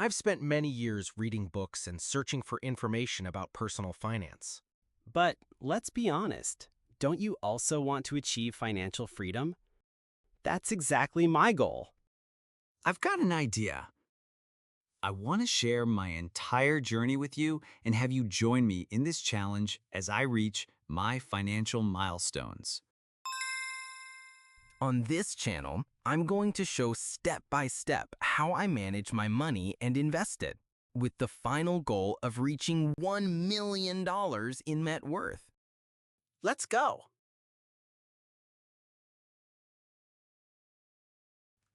I've spent many years reading books and searching for information about personal finance. But let's be honest, don't you also want to achieve financial freedom? That's exactly my goal. I've got an idea. I want to share my entire journey with you and have you join me in this challenge as I reach my financial milestones. On this channel, I'm going to show step by step how I manage my money and invest it, with the final goal of reaching $1 million in net worth. Let's go!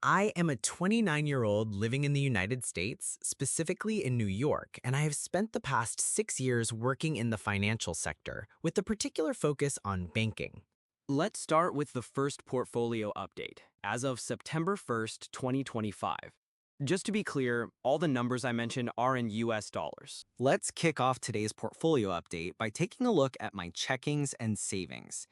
I am a 29-year-old living in the United States, specifically in New York, and I have spent the past 6 years working in the financial sector, with a particular focus on banking. Let's start with the first portfolio update, as of September 1st, 2025. Just to be clear, all the numbers I mentioned are in US dollars. Let's kick off today's portfolio update by taking a look at my checkings and savings.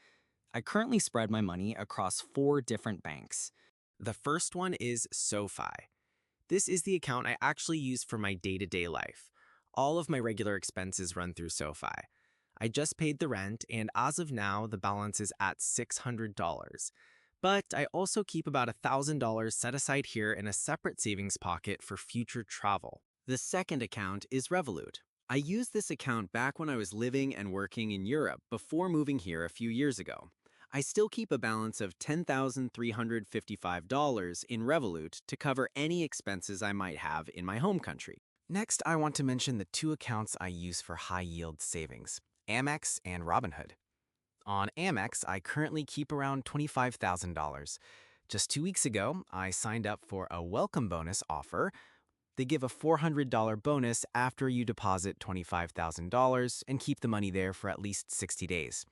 I currently spread my money across 4 different banks. The first one is SoFi. This is the account I actually use for my day-to-day life. All of my regular expenses run through SoFi. I just paid the rent, and as of now, the balance is at $600. But I also keep about $1,000 set aside here in a separate savings pocket for future travel. The second account is Revolut. I used this account back when I was living and working in Europe before moving here a few years ago. I still keep a balance of $10,355 in Revolut to cover any expenses I might have in my home country. Next, I want to mention the 2 accounts I use for high-yield savings, Amex and Robinhood. On Amex, I currently keep around $25,000. Just 2 weeks ago, I signed up for a welcome bonus offer. They give a $400 bonus after you deposit $25,000 and keep the money there for at least 60 days.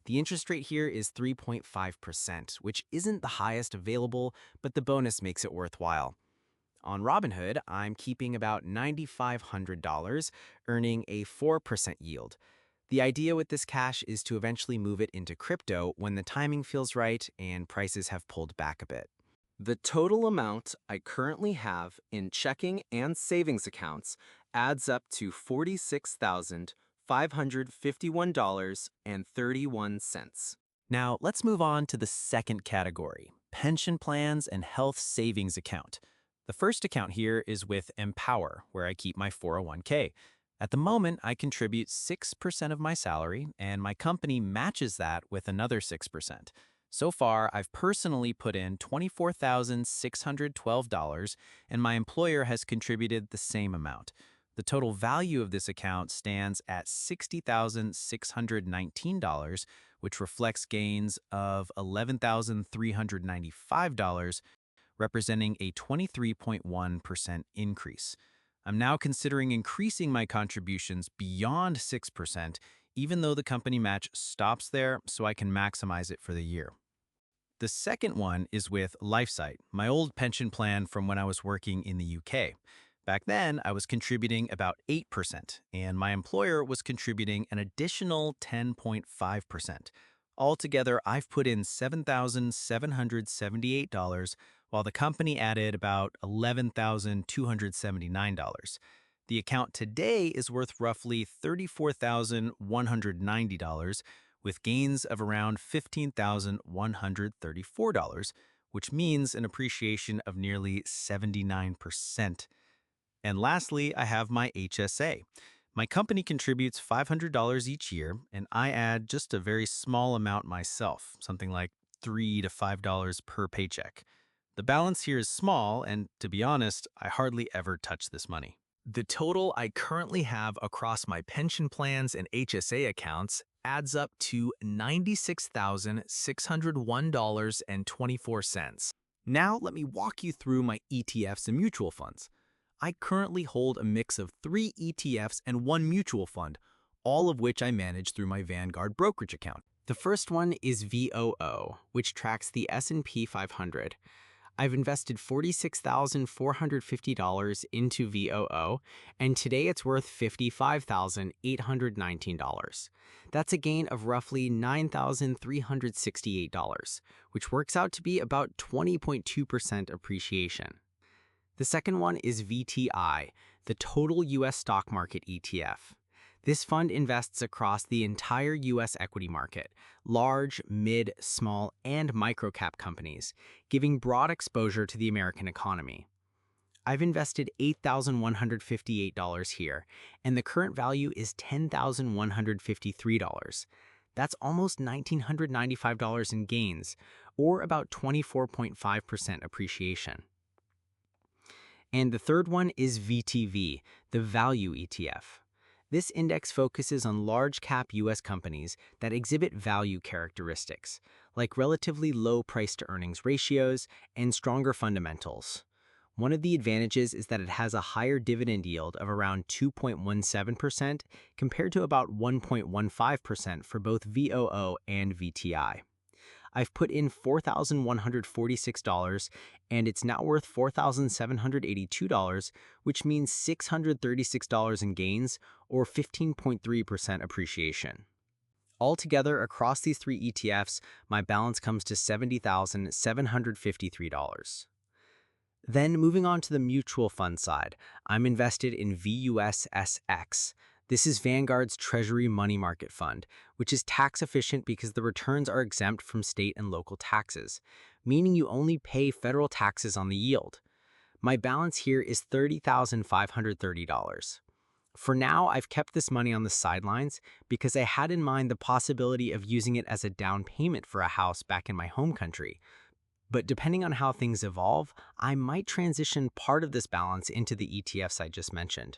The interest rate here is 3.5%, which isn't the highest available, but the bonus makes it worthwhile. On Robinhood, I'm keeping about $9,500, earning a 4% yield. The idea with this cash is to eventually move it into crypto when the timing feels right and prices have pulled back a bit. The total amount I currently have in checking and savings accounts adds up to $46,551.31. Now, let's move on to the second category, pension plans and health savings account. The first account here is with Empower, where I keep my 401k. At the moment, I contribute 6% of my salary, and my company matches that with another 6%. So far, I've personally put in $24,612, and my employer has contributed the same amount. The total value of this account stands at $60,619, which reflects gains of $11,395, representing a 23.1% increase. I'm now considering increasing my contributions beyond 6%, even though the company match stops there, so I can maximize it for the year. The second one is with LifeSight, my old pension plan from when I was working in the UK. Back then, I was contributing about 8%, and my employer was contributing an additional 10.5%. Altogether, I've put in $7,778, while the company added about $11,279. The account today is worth roughly $34,190, with gains of around $15,134, which means an appreciation of nearly 79%. And lastly, I have my HSA. My company contributes $500 each year, and I add just a very small amount myself, something like $3 to $5 per paycheck. The balance here is small, and to be honest, I hardly ever touch this money. The total I currently have across my pension plans and HSA accounts adds up to $96,601.24. Now let me walk you through my ETFs and mutual funds. I currently hold a mix of 3 ETFs and 1 mutual fund, all of which I manage through my Vanguard brokerage account. The first one is VOO, which tracks the S&P 500. I've invested $46,450 into VOO, and today it's worth $55,819. That's a gain of roughly $9,368, which works out to be about 20.2% appreciation. The second one is VTI, the Total U.S. Stock Market ETF. This fund invests across the entire U.S. equity market, large, mid, small, and micro-cap companies, giving broad exposure to the American economy. I've invested $8,158 here, and the current value is $10,153. That's almost $1,995 in gains, or about 24.5% appreciation. And the third one is VTV, the Value ETF. This index focuses on large-cap U.S. companies that exhibit value characteristics, like relatively low price-to-earnings ratios and stronger fundamentals. One of the advantages is that it has a higher dividend yield of around 2.17% compared to about 1.15% for both VOO and VTI. I've put in $4,146, and it's now worth $4,782, which means $636 in gains, or 15.3% appreciation. Altogether, across these three ETFs, my balance comes to $70,753. Then, moving on to the mutual fund side, I'm invested in VUSSX. This is Vanguard's Treasury Money Market Fund, which is tax efficient because the returns are exempt from state and local taxes, meaning you only pay federal taxes on the yield. My balance here is $30,530. For now, I've kept this money on the sidelines because I had in mind the possibility of using it as a down payment for a house back in my home country. But depending on how things evolve, I might transition part of this balance into the ETFs I just mentioned.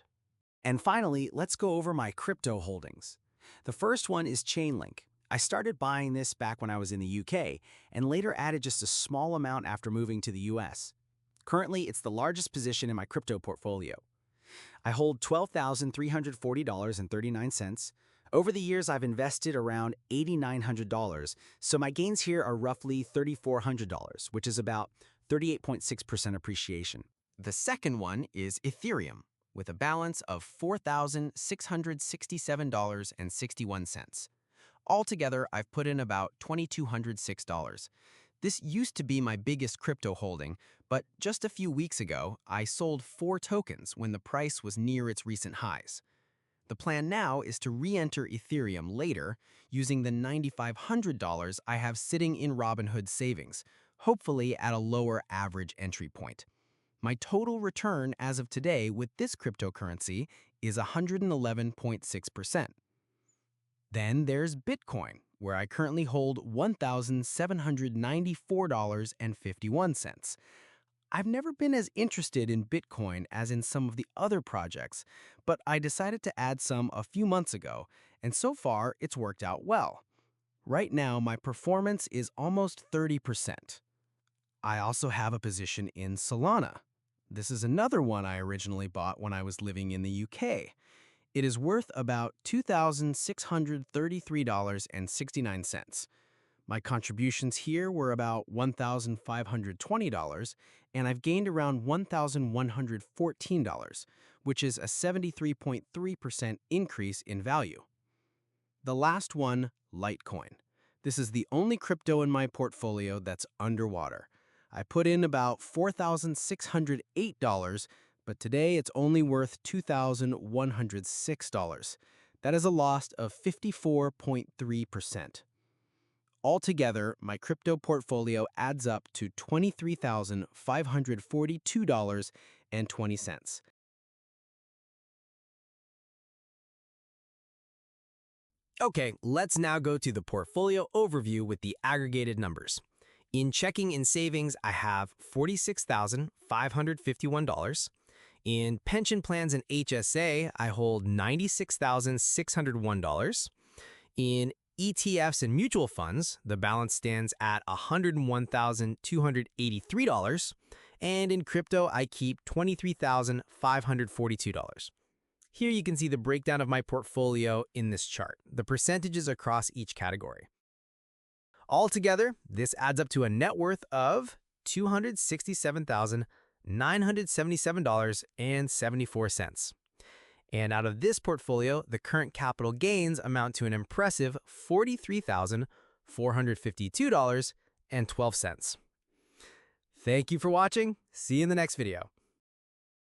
And finally, let's go over my crypto holdings. The first one is Chainlink. I started buying this back when I was in the UK and later added just a small amount after moving to the US. Currently, it's the largest position in my crypto portfolio. I hold $12,340.39. Over the years, I've invested around $8,900, so my gains here are roughly $3,400, which is about 38.6% appreciation. The second one is Ethereum, with a balance of $4,667.61. Altogether, I've put in about $2,206. This used to be my biggest crypto holding, but just a few weeks ago, I sold 4 tokens when the price was near its recent highs. The plan now is to re-enter Ethereum later using the $9,500 I have sitting in Robinhood savings, hopefully at a lower average entry point. My total return as of today with this cryptocurrency is 111.6%. Then there's Bitcoin, where I currently hold $1,794.51. I've never been as interested in Bitcoin as in some of the other projects, but I decided to add some a few months ago, and so far it's worked out well. Right now, my performance is almost 30%. I also have a position in Solana. This is another one I originally bought when I was living in the UK. It is worth about $2,633.69. My contributions here were about $1,520, and I've gained around $1,114, which is a 73.3% increase in value. The last one, Litecoin. This is the only crypto in my portfolio that's underwater. I put in about $4,608, but today it's only worth $2,106. That is a loss of 54.3%. Altogether, my crypto portfolio adds up to $23,542.20. Okay, let's now go to the portfolio overview with the aggregated numbers. In checking and savings, I have $46,551. In pension plans and HSA, I hold $96,601. In ETFs and mutual funds, the balance stands at $101,283. And in crypto, I keep $23,542. Here you can see the breakdown of my portfolio in this chart, the percentages across each category. Altogether, this adds up to a net worth of $267,977.74. And out of this portfolio, the current capital gains amount to an impressive $43,452.12. Thank you for watching. See you in the next video.